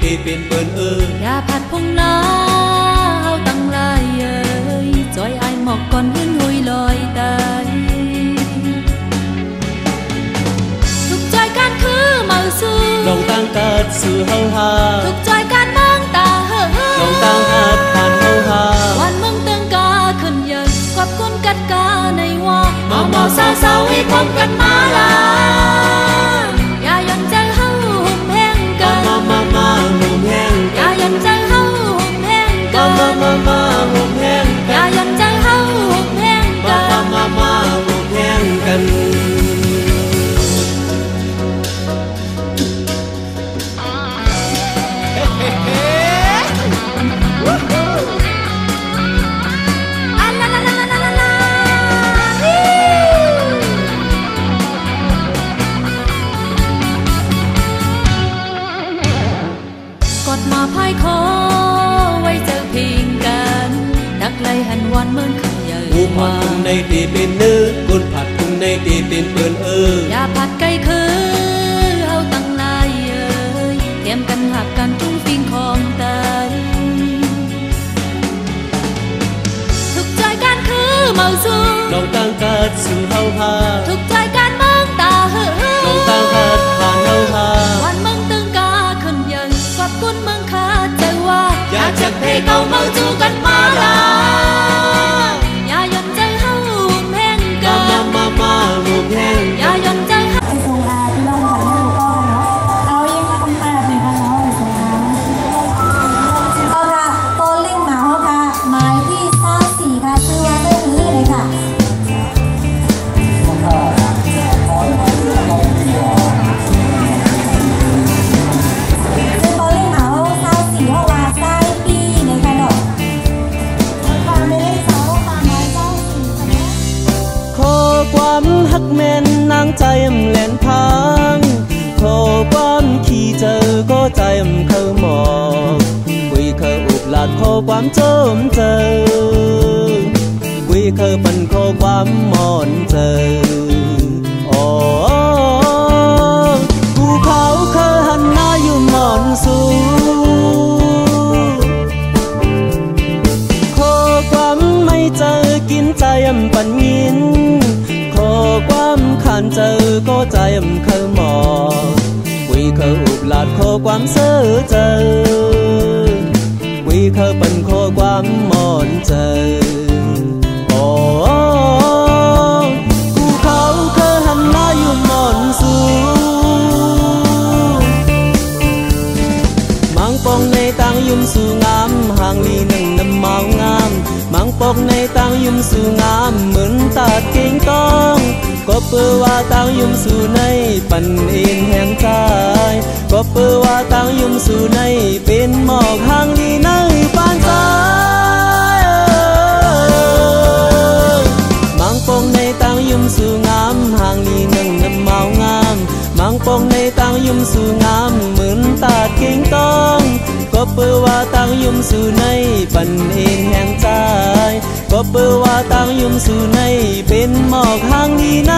ตีเป็นเปิ้นอย่าผัดพงน้าเฮาตั้งลายจอยไอหมอกก่อนหื้นหุยลอยตายทุกใจการคือเมาสู้ลองตั้งกัดสู่เฮาหาทุกใจการมองตาลองตั้งหัดผ่านเฮาหาวันมึงตึงกาขึ้นเยินกอบก้นกัดกาในว่าเมาเศร้าให้พบกันมาลาอย่ายันใจเฮาหุ่มแห้งกันมาหุ่มแห้งอย่ายันใจเฮาหุ่มแห้งกันมาหุ่มแห้งอย่ายันใจเฮาหุ่มแห้งกันมาหุ่มแห้งกันกดมาพายคอไว้เจอพิงกันดักไล่หันวันเหมือนขันใหญ่กูผัดทุ่งในตีเป็นเนื้อกุนผัดทุ่งในตีเป็นเปิ้นอย่าผัดไก่คือเฮาตั้งลายเตรียมกันหักกันจุ้งฟิงของตายทุกใจการคือเมาสู้ลองตั้งกัดสู่เฮาหาทุกใจการมองตาลองตั้งหัดผ่านเฮาหาวันมึงตึงกาขึ้นยันกอบกุนมึงขาดใจว่าอยากจะให้เขาเมาจูกันมาลาอย่ายันใจเฮาหุ่มแห้งกันมาหุ่มแห้งอย่ายันใจเฮาส่งอาพี่น้องถ่ายรูปก็เนาะเอายังทำแบบนี้ค่ะเนาะส่งอาเอาค่ะโตลิ่งหมาเขาค่ะหมายที่24ค่ะชื่อว่าเต้ยฮื้อเลยค่ะความฮักแม่นนางใจแหลนพังขอความขี้เจอก็ใจเข้าหมอกคุยเคยอุบลาดขอความเจิมเจอคุยเคยปันขอความมอนเจออ๋อภูเขาเคยหันหน้าอยู่มอนสูขอความไม่เจอกินใจปันยินความขันเจอก็ใจเคยหมอกคุยเคยอุบลาดขอความเสื่อเจอคุยเคยปันขอความมอนเจอโอ้กูเขาเคยหันหน้าอยู่มอนสูมังปองในตังยุ่มสู่งามห่างลีหนึ่งน้ำเมางามมังปองในตังยุ่มสู่งามเหมือนตาเก่งต้องก็เปื้อว่าตังยุ่มสู่ในปันเอ็นแห่งใจก็เปื้อว่าตังยุ่มสู่ในเป็นหมอกห่างลีในปานใจมังปองในตังยุ่มสู่งามห่างลีหนึ่งน้ำเมางามมังปองในตังยุ่มสู่งามเหมือนตาเก่งต้องก็เปื้อว่าตังยุ่มสู่ในปันเอ็นแห่งใจก็เปื้อว่าตังยุ่มสู่ในเป็นหมอกห่างลีใน